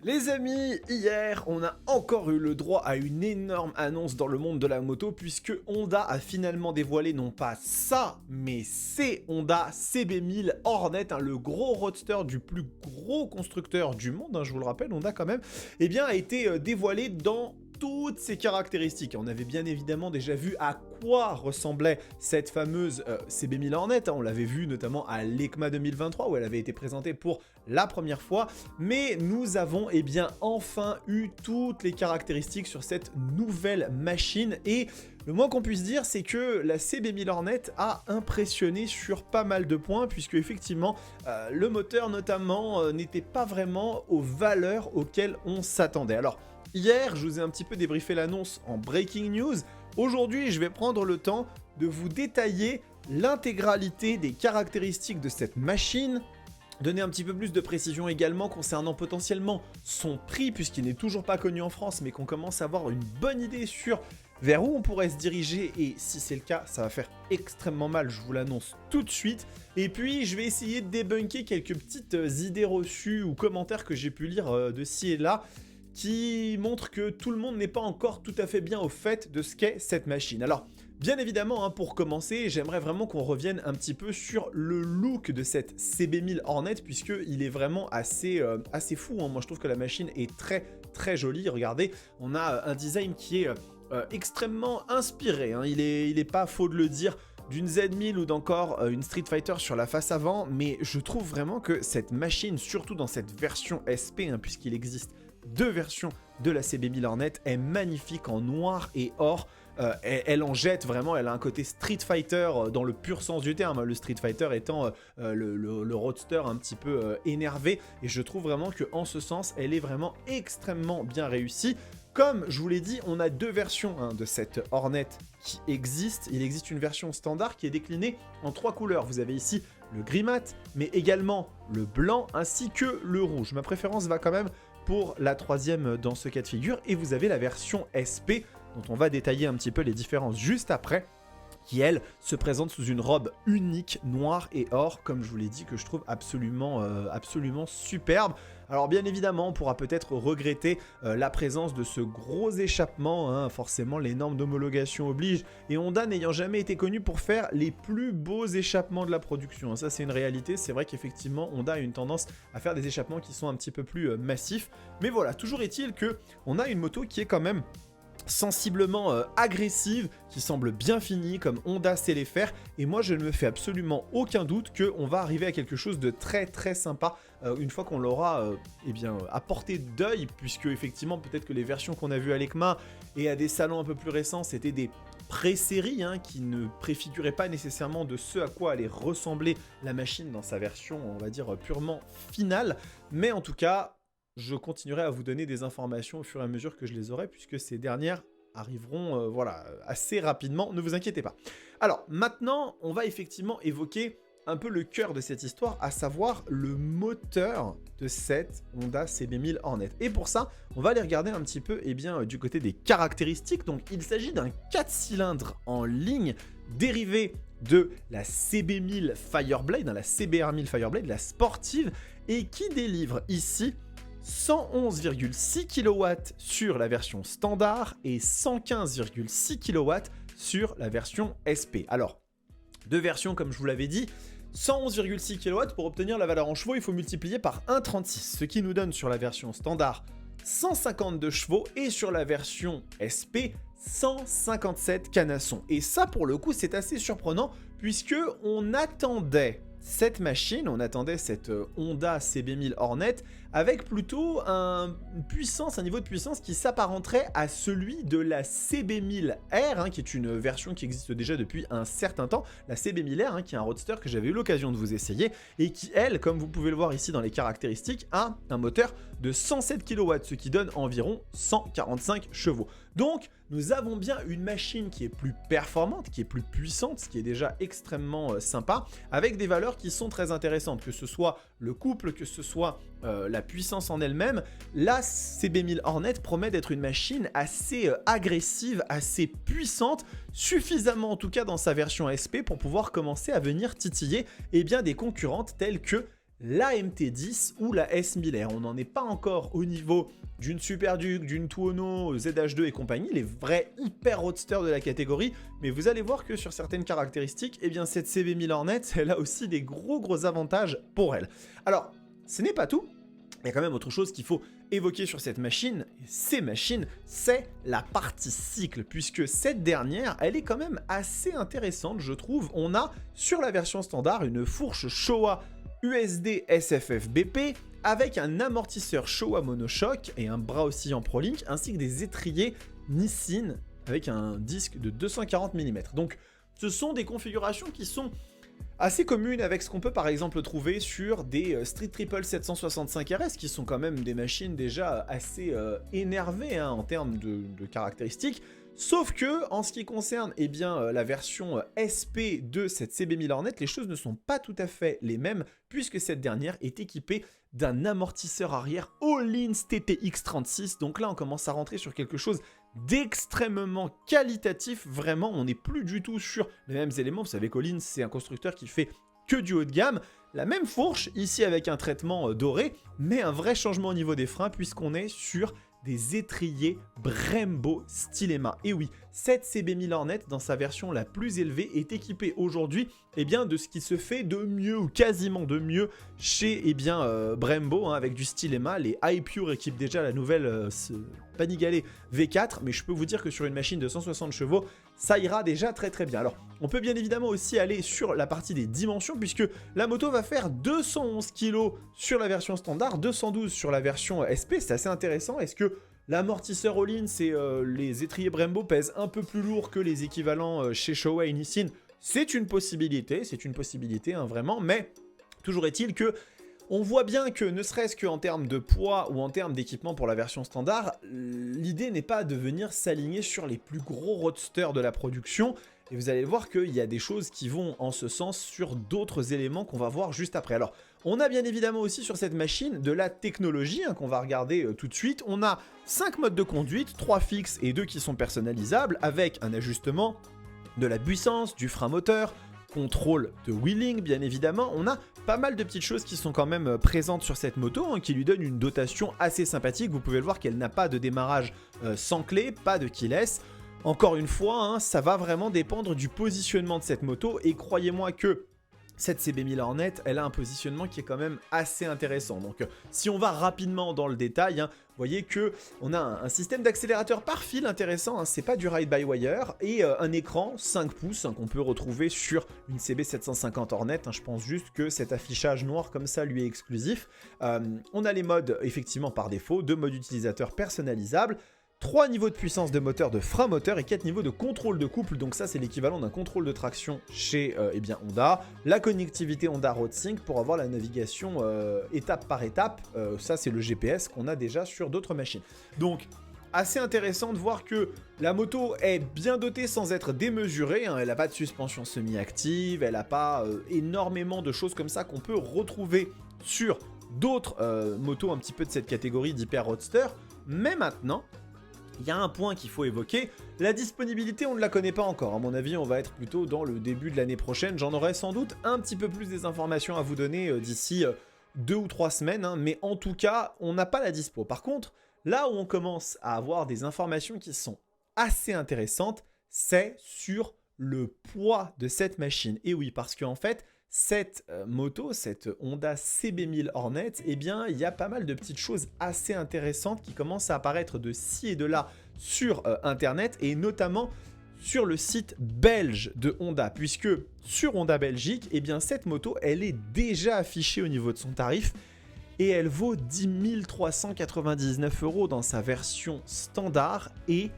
Les amis, hier, on a encore eu le droit à une énorme annonce dans le monde de la moto puisque Honda a finalement dévoilé non pas ça, mais c'est Honda CB1000 Hornet, le gros roadster du plus gros constructeur du monde, je vous le rappelle, Honda quand même, eh bien a été dévoilé dans toutes ses caractéristiques. On avait bien évidemment déjà vu à quoi ressemblait cette fameuse CB1000 Hornet, on l'avait vu notamment à l'EICMA 2023 où elle avait été présentée pour la première fois, mais nous avons bien enfin eu toutes les caractéristiques sur cette nouvelle machine et le moins qu'on puisse dire, c'est que la CB1000 Hornet a impressionné sur pas mal de points, puisque effectivement, le moteur notamment n'était pas vraiment aux valeurs auxquelles on s'attendait. Alors, hier, je vous ai un petit peu débriefé l'annonce en breaking news. Aujourd'hui, je vais prendre le temps de vous détailler l'intégralité des caractéristiques de cette machine, donner un petit peu plus de précision également concernant potentiellement son prix, puisqu'il n'est toujours pas connu en France, mais qu'on commence à avoir une bonne idée sur vers où on pourrait se diriger, et si c'est le cas, ça va faire extrêmement mal, je vous l'annonce tout de suite. Et puis, je vais essayer de débunker quelques petites idées reçues ou commentaires que j'ai pu lire de ci et là, qui montrent que tout le monde n'est pas encore tout à fait bien au fait de ce qu'est cette machine. Alors, bien évidemment, pour commencer, j'aimerais vraiment qu'on revienne un petit peu sur le look de cette CB1000 Hornet, puisqu'il est vraiment assez fou. Moi, je trouve que la machine est très, très jolie. Regardez, on a un design qui est extrêmement inspiré. Il est pas faux de le dire, d'une Z1000 ou d'encore une Street Fighter sur la face avant, mais je trouve vraiment que cette machine, surtout dans cette version SP, puisqu'il existe deux versions de la CB1000 Hornet, est magnifique en noir et or. Elle en jette vraiment, elle a un côté Street Fighter dans le pur sens du terme, le Street Fighter étant le roadster un petit peu énervé, et je trouve vraiment qu'en ce sens, elle est vraiment extrêmement bien réussie. Comme je vous l'ai dit, on a deux versions de cette Hornet qui existent. Il existe une version standard qui est déclinée en trois couleurs. Vous avez ici le gris mat, mais également le blanc ainsi que le rouge. Ma préférence va quand même pour la troisième dans ce cas de figure. Et vous avez la version SP, dont on va détailler un petit peu les différences juste après, qui elle se présente sous une robe unique, noire et or, comme je vous l'ai dit, que je trouve absolument superbe. Alors bien évidemment, on pourra peut-être regretter la présence de ce gros échappement, forcément les normes d'homologation obligent, et Honda n'ayant jamais été connu pour faire les plus beaux échappements de la production. Ça c'est une réalité, c'est vrai qu'effectivement Honda a une tendance à faire des échappements qui sont un petit peu plus massifs, mais voilà, toujours est-il qu'on a une moto qui est quand même sensiblement agressive, qui semble bien finie comme Honda sait les faire, et moi je ne me fais absolument aucun doute qu'on va arriver à quelque chose de très très sympa une fois qu'on l'aura à portée d'œil, puisque effectivement peut-être que les versions qu'on a vues à l'EICMA et à des salons un peu plus récents c'était des pré-séries qui ne préfiguraient pas nécessairement de ce à quoi allait ressembler la machine dans sa version on va dire purement finale, mais en tout cas je continuerai à vous donner des informations au fur et à mesure que je les aurai, puisque ces dernières arriveront assez rapidement, ne vous inquiétez pas. Alors maintenant, on va effectivement évoquer un peu le cœur de cette histoire, à savoir le moteur de cette Honda CB1000 Hornet. Et pour ça, on va aller regarder un petit peu du côté des caractéristiques. Donc il s'agit d'un 4 cylindres en ligne dérivé de la CB1000 Fireblade, la CBR1000 Fireblade, la sportive, et qui délivre ici 111,6 kW sur la version standard et 115,6 kW sur la version SP. Alors, deux versions comme je vous l'avais dit, 111,6 kW, pour obtenir la valeur en chevaux, il faut multiplier par 1,36, ce qui nous donne sur la version standard 152 chevaux et sur la version SP 157 canassons. Et ça, pour le coup, c'est assez surprenant puisque on attendait cette machine, on attendait cette Honda CB1000 Hornet avec plutôt un niveau de puissance qui s'apparenterait à celui de la CB1000R, qui est une version qui existe déjà depuis un certain temps. La CB1000R, qui est un roadster que j'avais eu l'occasion de vous essayer et qui, elle, comme vous pouvez le voir ici dans les caractéristiques, a un moteur de 107 kW, ce qui donne environ 145 chevaux. Donc, nous avons bien une machine qui est plus performante, qui est plus puissante, ce qui est déjà extrêmement sympa, avec des valeurs qui sont très intéressantes, que ce soit le couple, que ce soit la puissance en elle-même. La CB1000 Hornet promet d'être une machine assez agressive, assez puissante, suffisamment en tout cas dans sa version SP pour pouvoir commencer à venir titiller des concurrentes telles que la MT10 ou la S1000R. On n'en est pas encore au niveau d'une Super Duke, d'une Tuono, ZH2 et compagnie, les vrais hyper roadsters de la catégorie, mais vous allez voir que sur certaines caractéristiques, eh bien cette CB1000 Hornet, elle a aussi des gros avantages pour elle. Alors, ce n'est pas tout, il y a quand même autre chose qu'il faut évoquer sur cette machine, et ces machines, c'est la partie cycle, puisque cette dernière, elle est quand même assez intéressante, je trouve. On a, sur la version standard, une fourche Showa USD SFF BP, avec un amortisseur Showa Monoshock et un bras oscillant ProLink, ainsi que des étriers Nissin avec un disque de 240 mm. Donc ce sont des configurations qui sont assez communes avec ce qu'on peut par exemple trouver sur des Street Triple 765 RS, qui sont quand même des machines déjà assez énervées en termes de caractéristiques. Sauf que, en ce qui concerne eh bien, la version SP de cette CB1000 Hornet, les choses ne sont pas tout à fait les mêmes, puisque cette dernière est équipée d'un amortisseur arrière Öhlins TTX36. Donc là, on commence à rentrer sur quelque chose d'extrêmement qualitatif. Vraiment, on n'est plus du tout sur les mêmes éléments. Vous savez qu'Öhlins, c'est un constructeur qui fait que du haut de gamme. La même fourche, ici avec un traitement doré, mais un vrai changement au niveau des freins, puisqu'on est sur des étriers Brembo Stylema. Et oui, cette CB1000 Hornet, dans sa version la plus élevée, est équipée aujourd'hui eh bien, de ce qui se fait de mieux, ou quasiment de mieux, chez eh bien, Brembo, avec du Stylema. Les iPure équipent déjà la nouvelle Panigale V4, mais je peux vous dire que sur une machine de 160 chevaux, ça ira déjà très bien. Alors, on peut bien évidemment aussi aller sur la partie des dimensions, puisque la moto va faire 211 kg sur la version standard, 212 sur la version SP. C'est assez intéressant. Est-ce que l'amortisseur Öhlins et les étriers Brembo pèsent un peu plus lourd que les équivalents chez Showa et Nissin? C'est une possibilité, vraiment, mais toujours est-il que on voit bien que, ne serait-ce qu'en termes de poids ou en termes d'équipement pour la version standard, l'idée n'est pas de venir s'aligner sur les plus gros roadsters de la production, et vous allez voir qu'il y a des choses qui vont en ce sens sur d'autres éléments qu'on va voir juste après. Alors, on a bien évidemment aussi sur cette machine de la technologie qu'on va regarder tout de suite. On a 5 modes de conduite, 3 fixes et 2 qui sont personnalisables, avec un ajustement de la puissance, du frein moteur, contrôle de wheeling bien évidemment. On a pas mal de petites choses qui sont quand même présentes sur cette moto, qui lui donnent une dotation assez sympathique. Vous pouvez le voir qu'elle n'a pas de démarrage sans clé, pas de keyless. Encore une fois, ça va vraiment dépendre du positionnement de cette moto, et croyez-moi que cette CB1000 Hornet, elle a un positionnement qui est quand même assez intéressant. Donc si on va rapidement dans le détail, vous voyez qu'on a un système d'accélérateur par fil intéressant, c'est pas du ride-by-wire, et un écran 5 pouces qu'on peut retrouver sur une CB750 Hornet. Je pense juste que cet affichage noir comme ça lui est exclusif. On a les modes effectivement par défaut, 2 modes utilisateurs personnalisables, 3 niveaux de puissance de moteur, de frein moteur, et 4 niveaux de contrôle de couple. Donc ça, c'est l'équivalent d'un contrôle de traction chez eh bien, Honda. La connectivité Honda RoadSync pour avoir la navigation étape par étape. Ça, c'est le GPS qu'on a déjà sur d'autres machines. Donc, assez intéressant de voir que la moto est bien dotée sans être démesurée. Elle n'a pas de suspension semi-active, elle n'a pas énormément de choses comme ça qu'on peut retrouver sur d'autres motos un petit peu de cette catégorie d'hyper roadster. Mais maintenant, il y a un point qu'il faut évoquer, la disponibilité on ne la connaît pas encore, à mon avis on va être plutôt dans le début de l'année prochaine, j'en aurai sans doute un petit peu plus des informations à vous donner d'ici 2 ou 3 semaines, mais en tout cas on n'a pas la dispo. Par contre, là où on commence à avoir des informations qui sont assez intéressantes, c'est sur le poids de cette machine. Et oui, parce qu'en fait, cette moto, cette Honda CB1000 Hornet, eh bien, il y a pas mal de petites choses assez intéressantes qui commencent à apparaître de ci et de là sur Internet, et notamment sur le site belge de Honda, puisque sur Honda Belgique, eh bien, cette moto, elle est déjà affichée au niveau de son tarif, et elle vaut 10 399 € dans sa version standard, et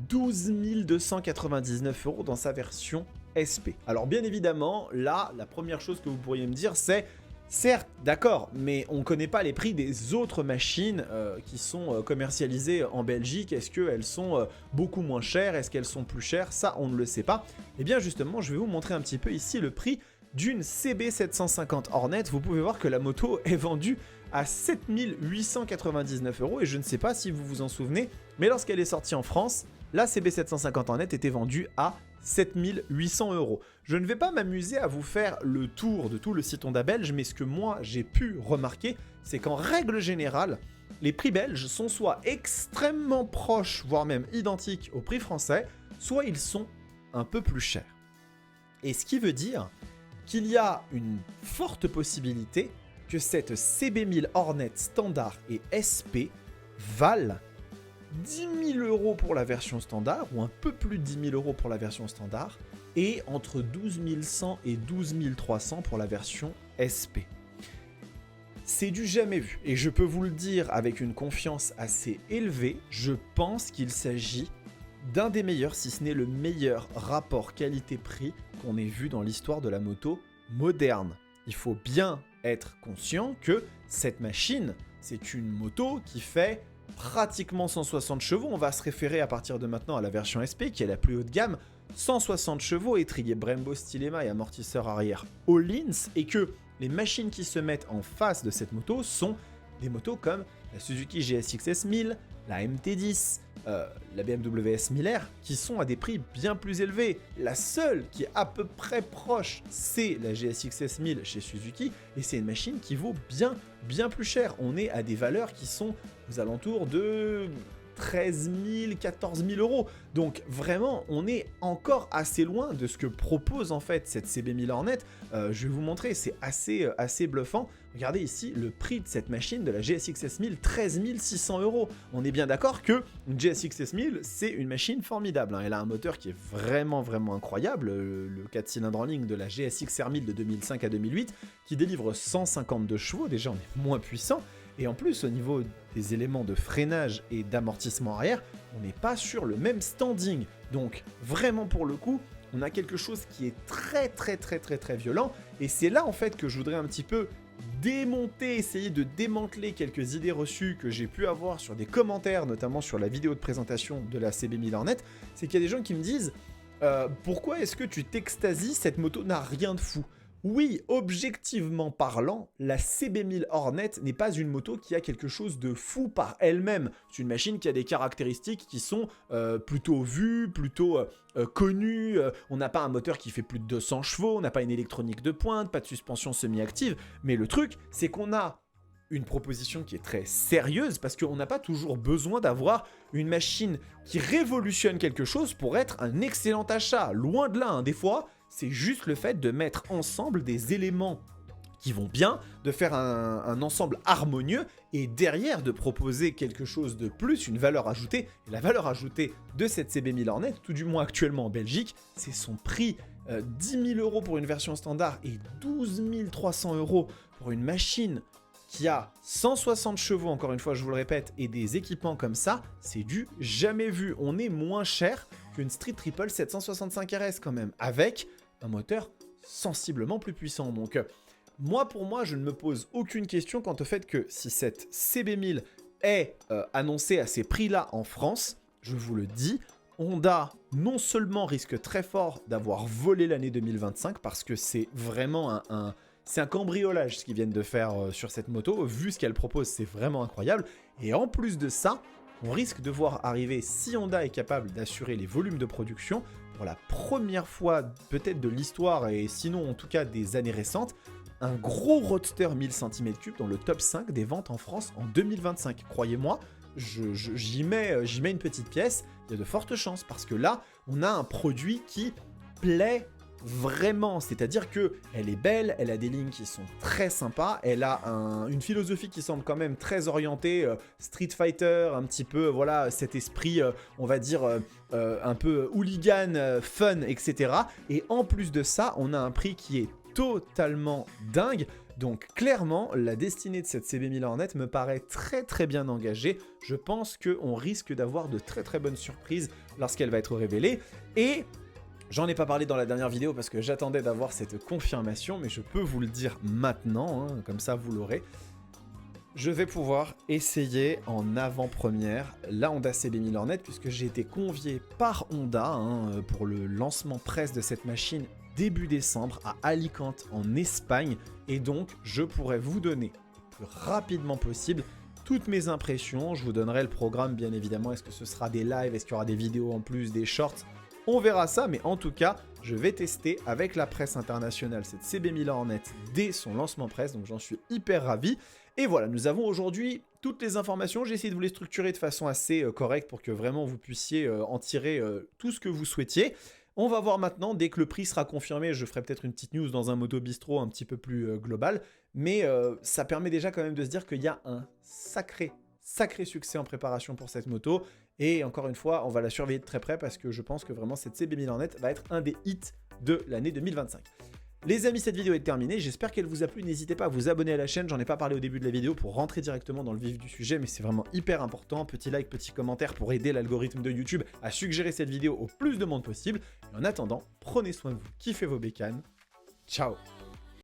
12 299 € dans sa version SP. Alors bien évidemment, là, la première chose que vous pourriez me dire, c'est certes, d'accord, mais on ne connaît pas les prix des autres machines qui sont commercialisées en Belgique. Est-ce qu'elles sont beaucoup moins chères? Est-ce qu'elles sont plus chères? Ça, on ne le sait pas. Et bien justement, je vais vous montrer un petit peu ici le prix d'une CB750 Hornet. Vous pouvez voir que la moto est vendue à 7 899 € et je ne sais pas si vous vous en souvenez, mais lorsqu'elle est sortie en France, la CB750 Hornet était vendue à 7800 €. Je ne vais pas m'amuser à vous faire le tour de tout le site Honda belge, mais ce que moi j'ai pu remarquer, c'est qu'en règle générale, les prix belges sont soit extrêmement proches, voire même identiques au prix français, soit ils sont un peu plus chers. Et ce qui veut dire qu'il y a une forte possibilité que cette CB1000 Hornet standard et SP valent 10 000 € pour la version standard, ou un peu plus de 10 000 € pour la version standard, et entre 12 100 et 12 300 pour la version SP. C'est du jamais vu, et je peux vous le dire avec une confiance assez élevée, je pense qu'il s'agit d'un des meilleurs, si ce n'est le meilleur rapport qualité-prix qu'on ait vu dans l'histoire de la moto moderne. Il faut bien être conscient que cette machine, c'est une moto qui fait pratiquement 160 chevaux. On va se référer à partir de maintenant à la version SP, qui est la plus haut de gamme. 160 chevaux, étrier Brembo Stylema et amortisseur arrière Öhlins, et que les machines qui se mettent en face de cette moto sont des motos comme la Suzuki GSX S1000, la MT10, la BMW S1000R, qui sont à des prix bien plus élevés. La seule qui est à peu près proche, c'est la GSX S1000 chez Suzuki, et c'est une machine qui vaut bien plus cher. On est à des valeurs qui sont aux alentours de 13 000, 14 000 €. Donc vraiment, on est encore assez loin de ce que propose en fait cette CB1000 Hornet. Je vais vous montrer, c'est assez bluffant. Regardez ici le prix de cette machine, de la GSX S1000, 13 600 €. On est bien d'accord que une GSX S1000, c'est une machine formidable, hein. Elle a un moteur qui est vraiment incroyable, le 4 cylindres en ligne de la GSX R1000 de 2005 à 2008, qui délivre 152 chevaux, déjà on est moins puissant. Et en plus, au niveau des éléments de freinage et d'amortissement arrière, on n'est pas sur le même standing. Donc vraiment pour le coup, on a quelque chose qui est très violent. Et c'est là en fait que je voudrais un petit peu démonter, essayer de démanteler quelques idées reçues que j'ai pu avoir sur des commentaires, notamment sur la vidéo de présentation de la CB1000 Hornet. C'est qu'il y a des gens qui me disent pourquoi est-ce que tu t'extasies, cette moto n'a rien de fou. Oui, objectivement parlant, la CB1000 Hornet n'est pas une moto qui a quelque chose de fou par elle-même. C'est une machine qui a des caractéristiques qui sont plutôt vues, plutôt connues. On n'a pas un moteur qui fait plus de 200 chevaux, on n'a pas une électronique de pointe, pas de suspension semi-active. Mais le truc, c'est qu'on a une proposition qui est très sérieuse parce qu'on n'a pas toujours besoin d'avoir une machine qui révolutionne quelque chose pour être un excellent achat. Loin de là, hein. Des fois, c'est juste le fait de mettre ensemble des éléments qui vont bien, de faire un ensemble harmonieux et derrière de proposer quelque chose de plus, une valeur ajoutée. Et la valeur ajoutée de cette CB1000 Hornet, tout du moins actuellement en Belgique, c'est son prix. 10 000 € pour une version standard et 12 300 € pour une machine qui a 160 chevaux, encore une fois je vous le répète, et des équipements comme ça, c'est du jamais vu. On est moins cher qu'une Street Triple 765 RS quand même, avec un moteur sensiblement plus puissant. Donc pour moi, je ne me pose aucune question quant au fait que si cette CB1000 est annoncée à ces prix-là en France, je vous le dis, Honda non seulement risque très fort d'avoir volé l'année 2025, parce que c'est vraiment c'est un cambriolage ce qu'ils viennent de faire sur cette moto. Vu ce qu'elle propose, c'est vraiment incroyable. Et en plus de ça, on risque de voir arriver, si Honda est capable d'assurer les volumes de production, pour la première fois peut-être de l'histoire, et sinon en tout cas des années récentes, un gros roadster 1000 cm3 dans le top 5 des ventes en France en 2025. Croyez-moi, j'y mets une petite pièce, il y a de fortes chances, parce que là, on a un produit qui plaît vraiment, c'est-à-dire que elle est belle, elle a des lignes qui sont très sympas, elle a une philosophie qui semble quand même très orientée Street Fighter, un petit peu, voilà, cet esprit, on va dire, un peu hooligan, fun, etc. Et en plus de ça, on a un prix qui est totalement dingue. Donc clairement, la destinée de cette CB1000 Hornet me paraît très bien engagée. Je pense qu'on risque d'avoir de très bonnes surprises lorsqu'elle va être révélée. Et j'en ai pas parlé dans la dernière vidéo parce que j'attendais d'avoir cette confirmation, mais je peux vous le dire maintenant, hein, comme ça vous l'aurez. Je vais pouvoir essayer en avant-première la Honda CB1000 Hornet puisque j'ai été convié par Honda pour le lancement presse de cette machine début décembre à Alicante en Espagne, et donc je pourrais vous donner le plus rapidement possible toutes mes impressions. Je vous donnerai le programme bien évidemment, est-ce que ce sera des lives, est-ce qu'il y aura des vidéos en plus, des shorts, On verra ça, mais en tout cas, je vais tester avec la presse internationale cette CB1000 Hornet dès son lancement presse, donc j'en suis hyper ravi. Et voilà, nous avons aujourd'hui toutes les informations. J'ai essayé de vous les structurer de façon assez correcte pour que vraiment vous puissiez en tirer tout ce que vous souhaitiez. On va voir maintenant, dès que le prix sera confirmé, je ferai peut-être une petite news dans un Moto Bistro un petit peu plus global, mais ça permet déjà quand même de se dire qu'il y a un sacré succès en préparation pour cette moto, et encore une fois, on va la surveiller de très près parce que je pense que vraiment cette CB1000 Hornet va être un des hits de l'année 2025. Les amis, cette vidéo est terminée, j'espère qu'elle vous a plu, n'hésitez pas à vous abonner à la chaîne, j'en ai pas parlé au début de la vidéo pour rentrer directement dans le vif du sujet, mais c'est vraiment hyper important, petit like, petit commentaire pour aider l'algorithme de YouTube à suggérer cette vidéo au plus de monde possible, et en attendant, prenez soin de vous, kiffez vos bécanes, ciao.